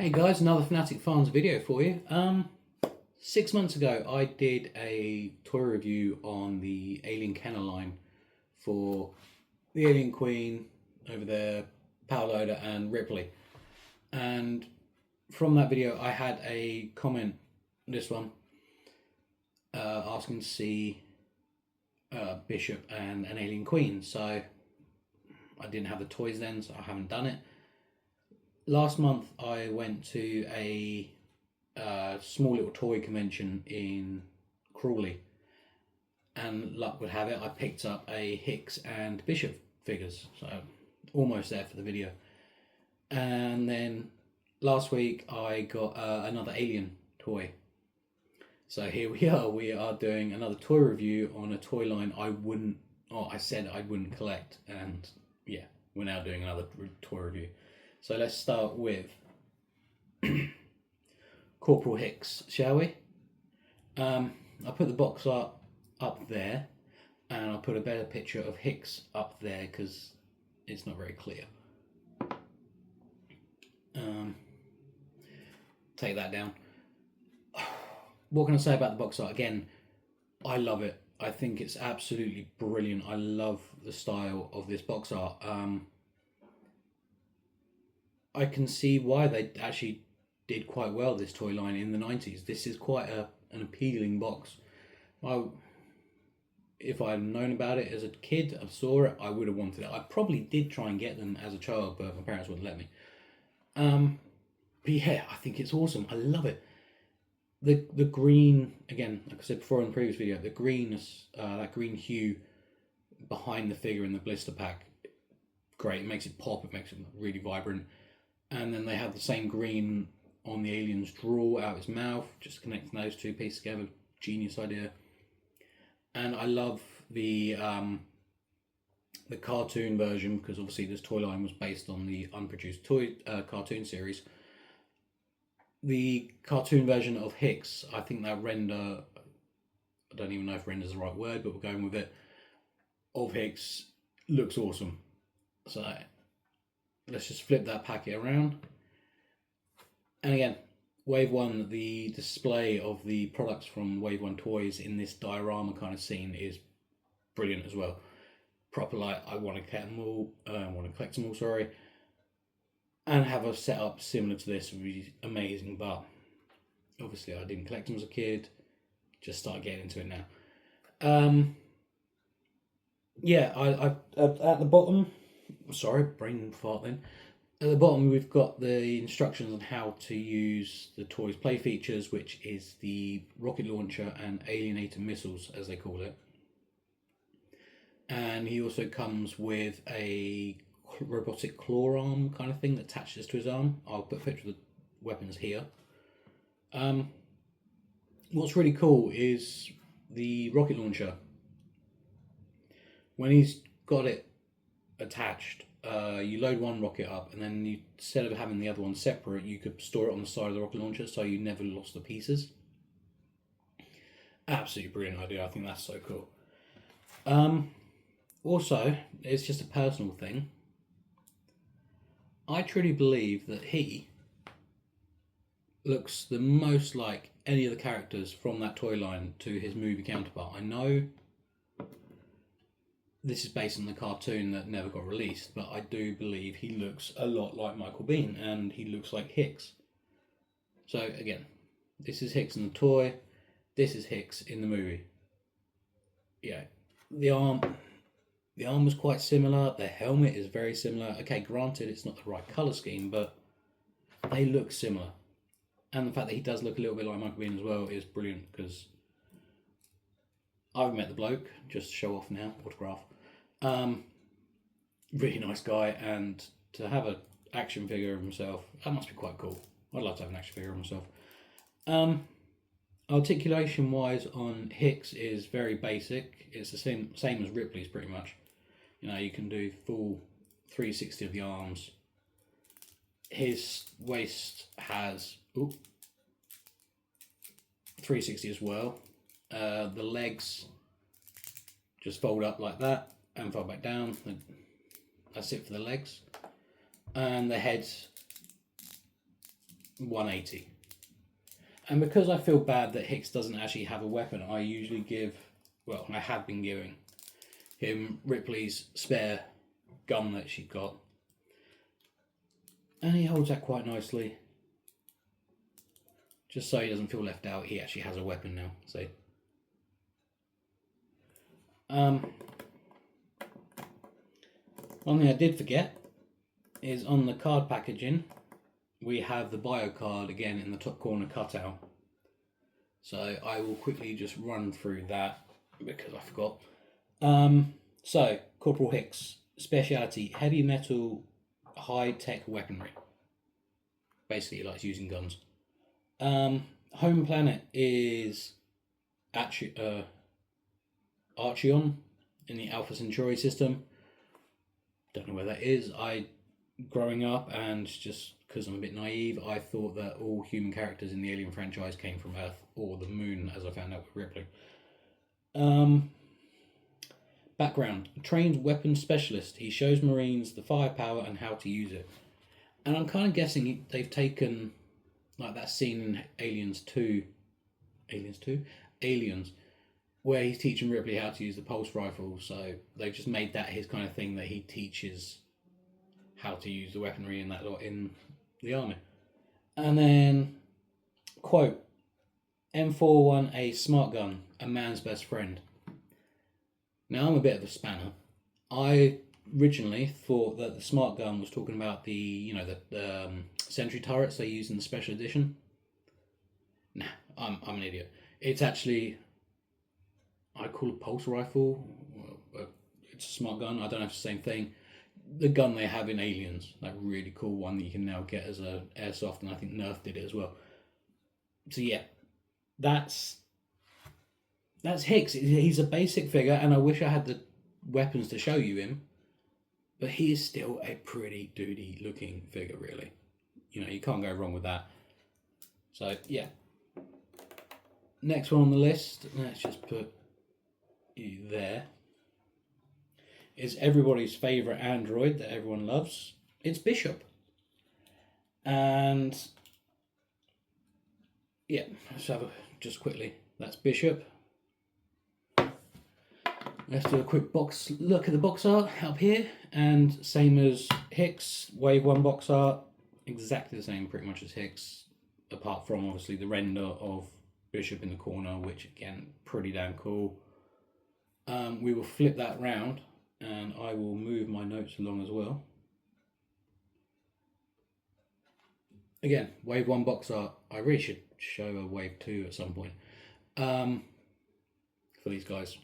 Hey guys, another Fnatic Farms video for you. 6 months ago I did a toy review on the Alien Kenner line for the Alien Queen over there, Power Loader and Ripley. And from that video I had a comment, this one, asking to see Bishop and an Alien Queen. So I didn't have the toys then, so I haven't done it. Last month I went to a small little toy convention in Crawley, and luck would have it I picked up a Hicks and Bishop figures, so almost there for the video. And then last week I got another Alien toy. So here we are doing another toy review on a toy line I said I wouldn't collect, and yeah, we're now doing another toy review. So let's start with Corporal Hicks, shall we? I put the box art up there, and I'll put a better picture of Hicks up there because it's not very clear. Take that down. What can I say about the box art? Again, I love it. I think it's absolutely brilliant. I love the style of this box art. I can see why they actually did quite well this toy line in the 90s. This is quite an appealing box. If I had known about it as a kid, I saw it, I would have wanted it. I probably did try and get them as a child, but my parents wouldn't let me. But yeah, I think it's awesome. I love it. The green, again, like I said before in the previous video, the green is that green hue behind the figure in the blister pack, great. It makes it pop. It makes it really vibrant. And then they have the same green on the alien's draw out his mouth, just connecting those two pieces together. Genius idea. And I love the cartoon version, because obviously this toy line was based on the unproduced toy cartoon series. The cartoon version of Hicks, I think that render, I don't even know if render is the right word, but we're going with it, of Hicks looks awesome. So let's just flip that packet around. And again, Wave 1, the display of the products from Wave 1 toys in this diorama kind of scene is brilliant as well. Proper, like, I want to collect them all, sorry. And have a setup similar to this would be amazing, but obviously I didn't collect them as a kid, just started getting into it now. Yeah, I at the bottom, sorry, brain fart then. At the bottom we've got the instructions on how to use the toy's play features, which is the rocket launcher and alienator missiles, as they call it. And he also comes with a robotic claw arm kind of thing that attaches to his arm. I'll put a picture of the weapons here. What's really cool is the rocket launcher. When he's got it attached, you load one rocket up, and then you, instead of having the other one separate, you could store it on the side of the rocket launcher, so you never lost the pieces. Absolutely brilliant idea. I think that's so cool. Also, it's just a personal thing. I truly believe that he looks the most like any of the characters from that toy line to his movie counterpart. I know this is based on the cartoon that never got released, but I do believe he looks a lot like Michael Biehn, and he looks like Hicks. So again, this is Hicks in the toy, this is Hicks in the movie. Yeah, the arm was quite similar, the helmet is very similar. Okay, granted it's not the right colour scheme, but they look similar. And the fact that he does look a little bit like Michael Biehn as well is brilliant, because I've met the bloke, just to show off now, autograph. Really nice guy, and to have an action figure of himself, that must be quite cool. I'd love to have an action figure of myself. Articulation wise on Hicks is very basic. It's the same as Ripley's pretty much. You know, you can do full 360 of the arms. His waist has 360 as well. The legs just fold up like that and fold back down. That's it for the legs. And the head 180. And because I feel bad that Hicks doesn't actually have a weapon, I usually give, well, I have been giving him Ripley's spare gun that she got. And he holds that quite nicely. Just so he doesn't feel left out, he actually has a weapon now. See? One thing I did forget is on the card packaging, we have the bio card again in the top corner cutout. So I will quickly just run through that because I forgot. So Corporal Hicks, speciality heavy metal, high tech weaponry. Basically, he likes using guns. Home planet is Archeon in the Alpha Centauri system. Don't know where that is. Growing up, and just because I'm a bit naive, I thought that all human characters in the Alien franchise came from Earth or the Moon, as I found out with Ripley. Background: trained weapons specialist. He shows Marines the firepower and how to use it. And I'm kind of guessing they've taken like that scene in Aliens, where he's teaching Ripley how to use the pulse rifle. So they've just made that his kind of thing, that he teaches how to use the weaponry and that lot in the army. And then, quote, M41A smart gun, a man's best friend. Now I'm a bit of a spanner. I originally thought that the smart gun was talking about the sentry turrets they use in the special edition. Nah, I'm an idiot. It's actually, I call it a pulse rifle. It's a smart gun. I don't know if it's the same thing. The gun they have in Aliens, that really cool one that you can now get as a airsoft, and I think Nerf did it as well. So yeah, that's Hicks. He's a basic figure, and I wish I had the weapons to show you him, but he is still a pretty duty looking figure, really. You know, you can't go wrong with that. So yeah. Next one on the list, let's just put you there, is everybody's favourite android that everyone loves. It's Bishop. And yeah, let's have just quickly, that's Bishop. Let's do a quick look at the box art up here, and same as Hicks, Wave 1 box art, exactly the same pretty much as Hicks, apart from obviously the render of Bishop in the corner, which again, pretty damn cool. We will flip that round, and I will move my notes along as well. Again, Wave 1 box art. I really should show a Wave 2 at some point for these guys.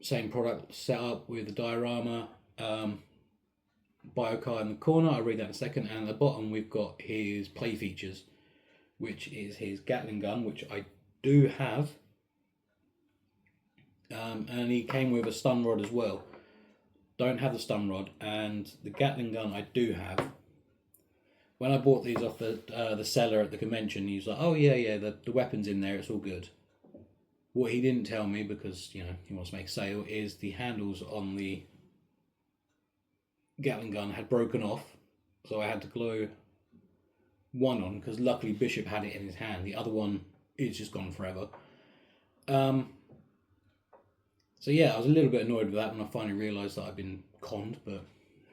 Same product setup with the diorama, bio card in the corner. I'll read that in a second. And at the bottom, we've got his play features, which is his Gatling gun, which I do have. And he came with a stun rod as well. Don't have the stun rod, and the Gatling gun I do have. When I bought these off the seller at the convention, he was like, "Oh yeah, the weapon's in there. It's all good." What he didn't tell me, because he wants to make a sale, is the handles on the Gatling gun had broken off, so I had to glue one on, because luckily Bishop had it in his hand. The other one is just gone forever. So yeah, I was a little bit annoyed with that when I finally realised that I'd been conned, but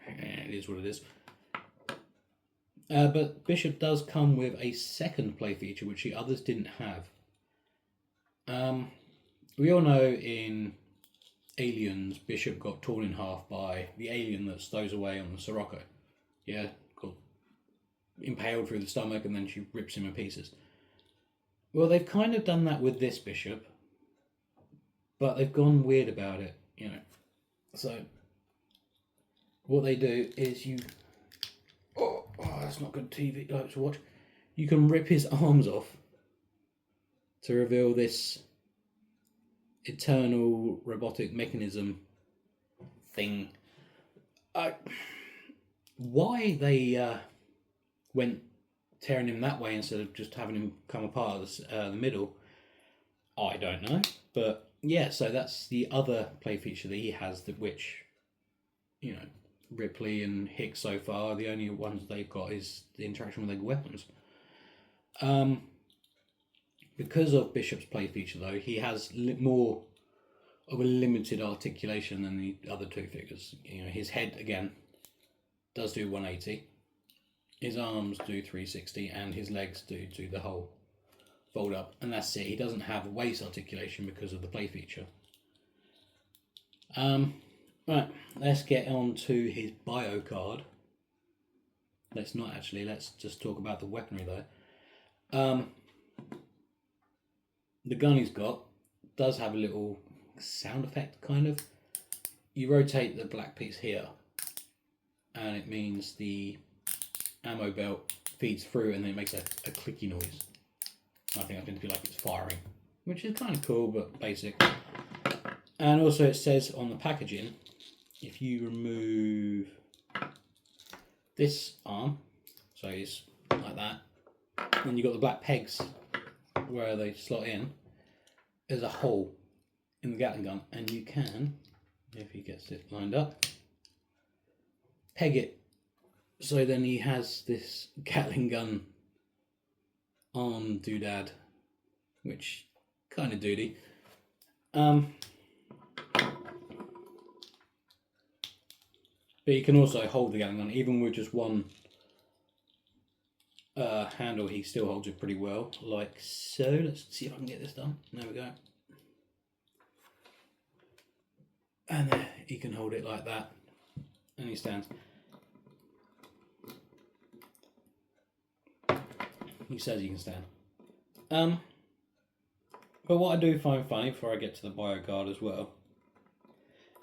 it is what it is. But Bishop does come with a second play feature, which the others didn't have. We all know in Aliens, Bishop got torn in half by the alien that stows away on the Sirocco. Yeah, got impaled through the stomach, and then she rips him in pieces. Well, they've kind of done that with this Bishop, but they've gone weird about it, So, what they do is oh, that's not good TV to watch. You can rip his arms off to reveal this eternal robotic mechanism thing. Why they went tearing him that way instead of just having him come apart of the middle, I don't know. But yeah, so that's the other play feature that he has, which Ripley and Hicks so far, the only ones they've got is the interaction with their weapons. Because of Bishop's play feature, though, he has more of a limited articulation than the other two figures. You know, his head, again, does do 180. His arms do 360, and his legs do the whole fold up, and that's it. He doesn't have waist articulation because of the play feature. Right, let's get on to his bio card. Let's just talk about the weaponry though. The gun he's got does have a little sound effect, kind of. You rotate the black piece here, and it means the ammo belt feeds through, and then it makes a clicky noise. I think that's going to be like it's firing, which is kind of cool, but basic. And also it says on the packaging, if you remove this arm, so it's like that, and you've got the black pegs where they slot in, there's a hole in the Gatling gun, and you can, if he gets it lined up, peg it. So then he has this Gatling gun arm doodad, which kind of doody. But you can also hold the Gatling gun, even with just one handle, he still holds it pretty well, like so. Let's see if I can get this done. There we go. And there, he can hold it like that, and he stands. He says he can stand. But what I do find funny, before I get to the bio card as well,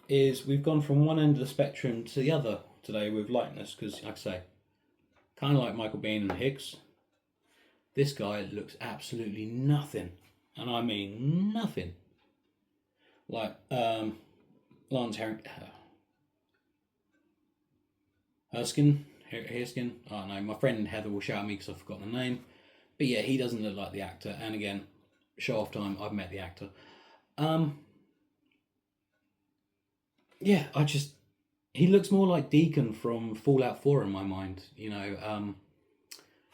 is we've gone from one end of the spectrum to the other today with lightness, because, like I say, kind of like Michael Biehn and Hicks, this guy looks absolutely nothing, and I mean nothing, like Lance Herskin, I don't know, my friend Heather will shout at me because I've forgotten the name, but yeah, he doesn't look like the actor, and again, show off time, I've met the actor. Yeah, he looks more like Deacon from Fallout 4 in my mind, you know,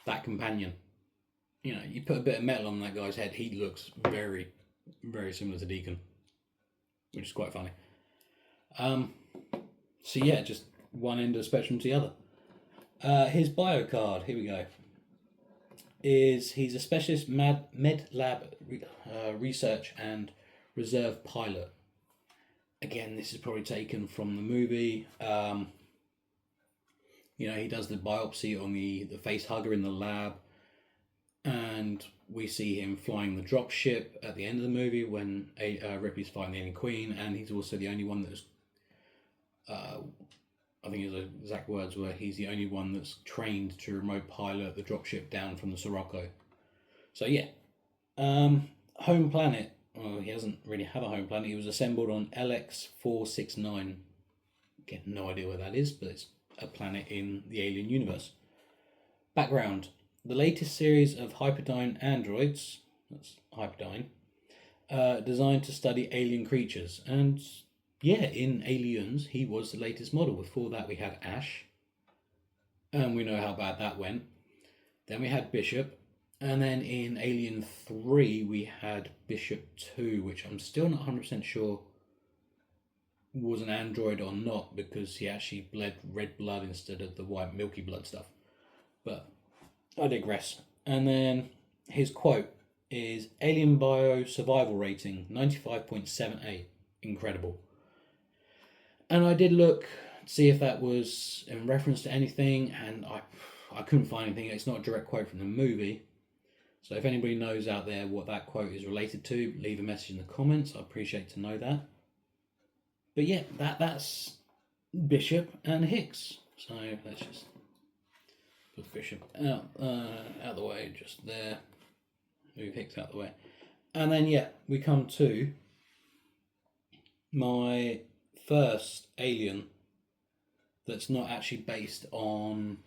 that companion. You know, you put a bit of metal on that guy's head, he looks very, very similar to Deacon, which is quite funny. So yeah, just one end of the spectrum to the other. His bio card, here we go, is he's a specialist med lab research and reserve pilot. Again, this is probably taken from the movie. You know, he does the biopsy on the face hugger in the lab, and we see him flying the drop ship at the end of the movie when Ripley's fighting the alien queen, and he's also the only one that's, I think his exact words were, he's the only one that's trained to remote pilot the dropship down from the Sirocco. So yeah, home planet. Well, he doesn't really have a home planet. He was assembled on LX-469. Again, no idea where that is, but it's a planet in the Alien universe. Background: the latest series of Hyperdyne androids, that's Hyperdyne, designed to study alien creatures. And yeah, in Aliens, he was the latest model. Before that, we had Ash, and we know how bad that went. Then we had Bishop, and then in Alien 3, we had Bishop 2, which I'm still not 100% sure was an android or not, because he actually bled red blood instead of the white milky blood stuff. But I digress. And then his quote is, "Alien bio survival rating 95.78. Incredible." And I did look to see if that was in reference to anything, and I couldn't find anything. It's not a direct quote from the movie. So if anybody knows out there what that quote is related to, leave a message in the comments. I'd appreciate to know that. But yeah, that's Bishop and Hicks. So let's just put Bishop out of the way, just there. Move Hicks out of the way. And then yeah, we come to my first alien that's not actually based on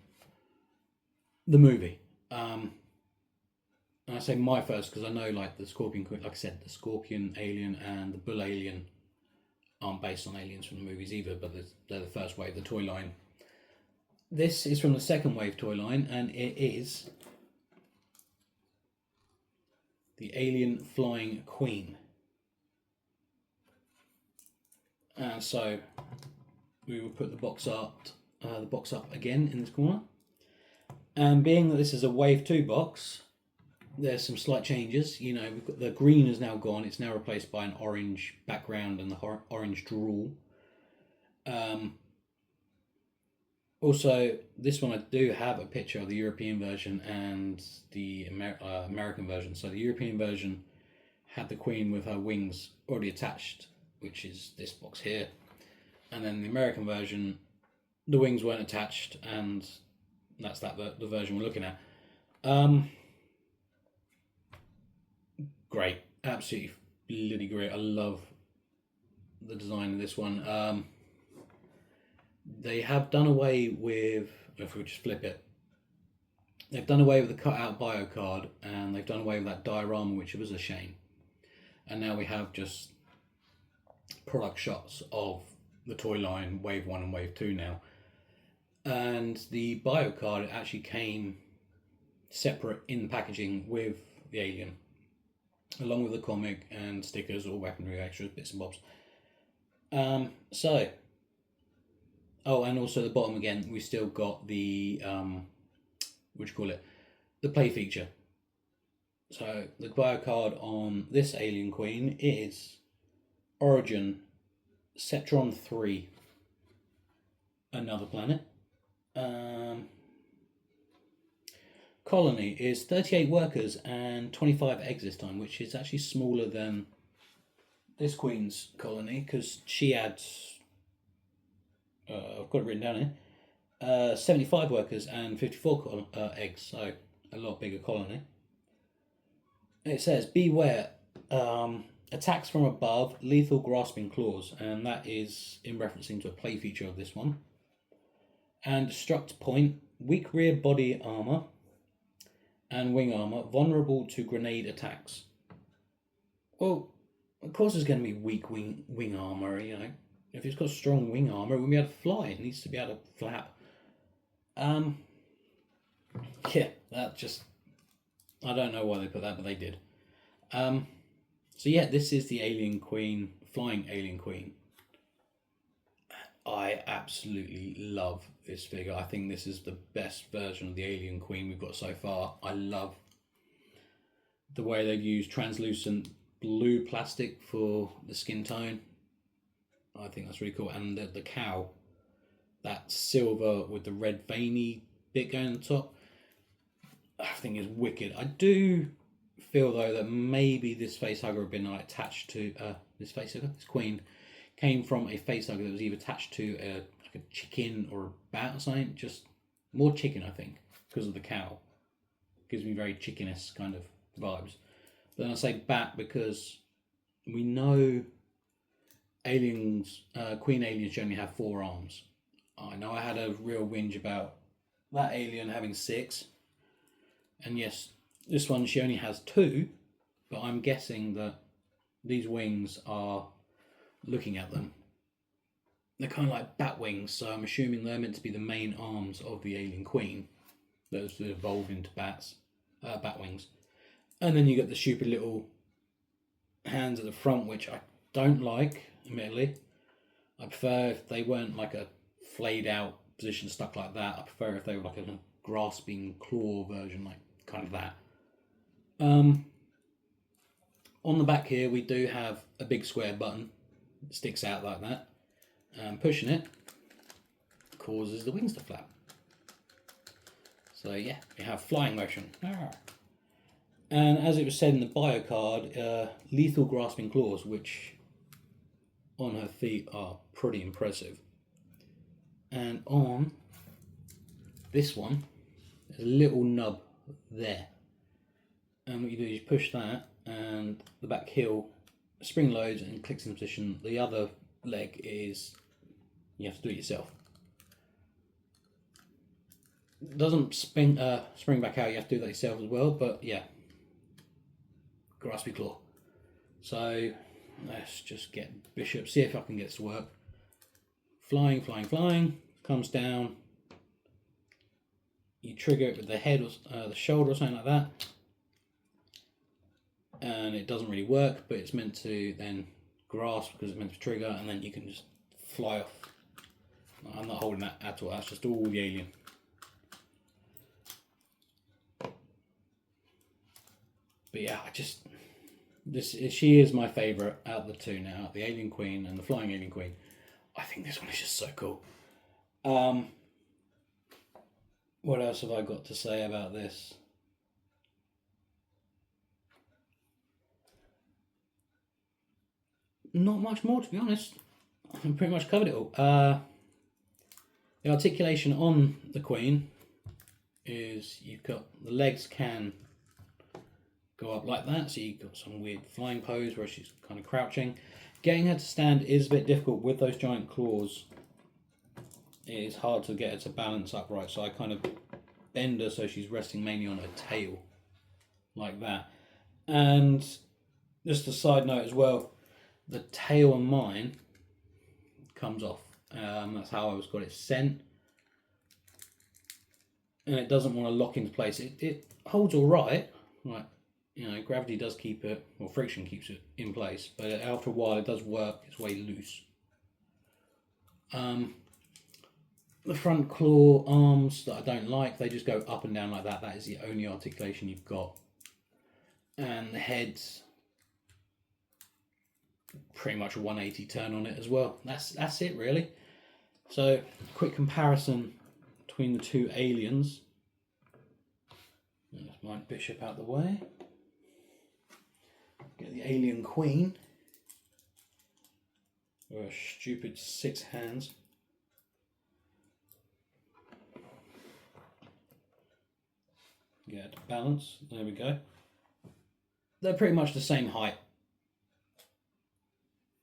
the movie. And I say my first because I know, like, the Scorpion, like I said, the Scorpion alien and the Bull alien aren't based on aliens from the movies either, but they're the first wave, the toy line. This is from the second wave toy line, and it is the Alien Flying Queen. And so we will put the box up again in this corner. And being that this is a Wave 2 box, there's some slight changes. You know, we've got the green is now gone. It's now replaced by an orange background and the orange drool. Also, this one I do have a picture of the European version and the American version. So the European version had the Queen with her wings already attached, which is this box here. And then the American version, the wings weren't attached, and that's the version we're looking at. Great, absolutely bloody great. I love the design of this one. They have done away with, if we just flip it, they've done away with the cut-out bio card, and they've done away with that diorama, which was a shame. And now we have just product shots of the toy line, Wave 1 and Wave 2 now. And the bio card actually came separate in the packaging with the Alien, along with the comic and stickers or weaponry extras, bits and bobs. Oh, and also the bottom again, we still got the, the play feature. So the bio card on this Alien Queen is Origin Cetron 3, another planet. Colony is 38 workers and 25 eggs this time, which is actually smaller than this Queen's colony, because she adds, I've got it written down here, 75 workers and 54 eggs, so a lot bigger colony. It says, beware, attacks from above, lethal grasping claws, and that is in referencing to a play feature of this one. And destruct point, weak rear body armor and wing armor, vulnerable to grenade attacks. Well, of course it's going to be weak wing armor, you know. If it's got strong wing armor, it won't be able to fly. It needs to be able to flap. Yeah, that just, I don't know why they put that, but they did. So yeah, this is the Alien Queen, Flying Alien Queen. I absolutely love this figure. I think this is the best version of the Alien Queen we've got so far. I love the way they've used translucent blue plastic for the skin tone. I think that's really cool. And the cow, that silver with the red veiny bit going on the top, I think is wicked. I do feel though that maybe this facehugger had been attached to this queen came from a facehugger that was either attached to like a chicken or a bat or something. Just more chicken, I think, because of the cow. Gives me very chicken-esque kind of vibes. But then I say bat because we know aliens, queen aliens generally have 4 arms. I know I had a real whinge about that alien having 6. And yes, this one she only has 2, but I'm guessing that these wings are looking at them. They're kind of like bat wings, so I'm assuming they're meant to be the main arms of the alien queen. Those evolved into bat wings. And then you get the stupid little hands at the front, which I don't like, admittedly. I prefer if they weren't like a flayed out position stuck like that. I prefer if they were like a grasping claw version, like kind of that. On the back here we do have a big square button that sticks out like that, and pushing it causes the wings to flap. So yeah, we have flying motion. And as it was said in the bio card, lethal grasping claws, which on her feet are pretty impressive. And on this one, there's a little nub there. And what you do is you push that, and the back heel spring loads and clicks in position. The other leg is, you have to do it yourself. It doesn't spring back out, you have to do that yourself as well, but yeah. Graspy claw. So Let's just get bishop, see if I can get this to work. Flying, flying, flying, comes down. You trigger it with the head or the shoulder or something like that. And it doesn't really work, but it's meant to then grasp because it's meant to trigger, and then you can just fly off. I'm not holding that at all, that's just all the alien. But yeah, she is my favourite out of the two now, the Alien Queen and the Flying Alien Queen. I think this one is just so cool. What else have I got to say about this? Not much more, to be honest. I've pretty much covered it all. The articulation on the Queen is you've got the legs can go up like that, so you've got some weird flying pose where she's kind of crouching. Getting her to stand is a bit difficult with those giant claws. It is hard to get her to balance upright, so I kind of bend her so she's resting mainly on her tail, like that. And just a side note as well, the tail on mine comes off. That's how I was got it sent. And it doesn't want to lock into place. It holds all right. Like, you know, gravity does keep it, or friction keeps it in place, but after a while it does work, it's way loose. The front claw arms that I don't like, they just go up and down like that. That is the only articulation you've got. And the head's pretty much a 180 turn on it as well. That's it really. So, quick comparison between the two aliens. Let's my bishop out the way. Get the Alien Queen. With a stupid 6 hands. Get balance. There we go. They're pretty much the same height.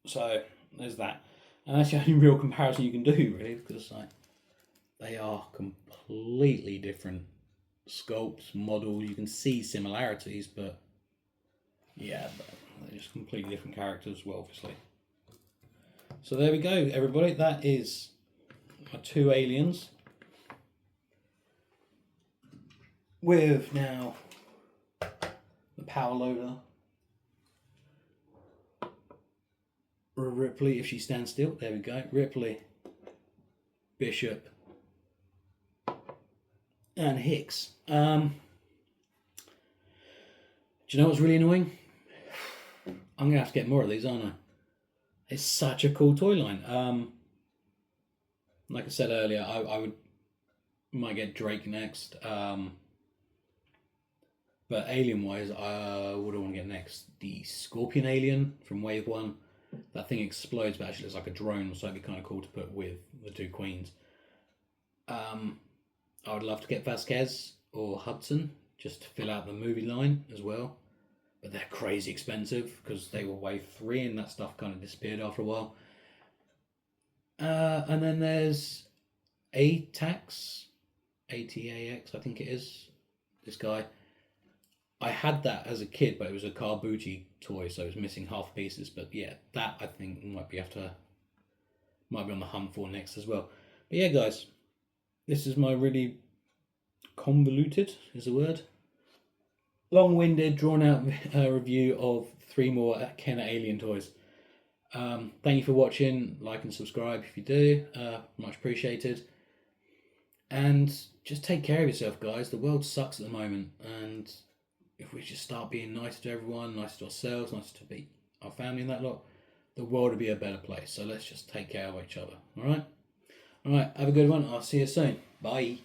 So there's that. And that's the only real comparison you can do, really, because like they are completely different sculpts, models. You can see similarities, but yeah, they're just completely different characters, well, obviously. So there we go, everybody. That is my two aliens. With now the power loader. Ripley, if she stands still, there we go. Ripley, Bishop, and Hicks. Do you know what's really annoying? I'm going to have to get more of these, aren't I? It's such a cool toy line. Like I said earlier, I might get Drake next. But alien-wise, what do I want to get next? The Scorpion Alien from Wave 1. That thing explodes, but actually looks like a drone, so it'd be kind of cool to put with the two queens. I would love to get Vasquez or Hudson, just to fill out the movie line as well. But they're crazy expensive, because they were Wave 3, and that stuff kind of disappeared after a while. And then there's ATAX, ATAX, I think it is. This guy. I had that as a kid, but it was a Carbucci toy, so it was missing half pieces. But yeah, that I think might be on the hunt for next as well. But yeah, guys, this is my really convoluted, is the word, long-winded, drawn-out review of 3 more Kenner Alien toys. Thank you for watching. Like and subscribe if you do. Much appreciated. And just take care of yourself, guys. The world sucks at the moment, and if we just start being nicer to everyone, nicer to ourselves, nicer to our family and that lot, the world will be a better place. So let's just take care of each other. Alright? Alright, have a good one. I'll see you soon. Bye.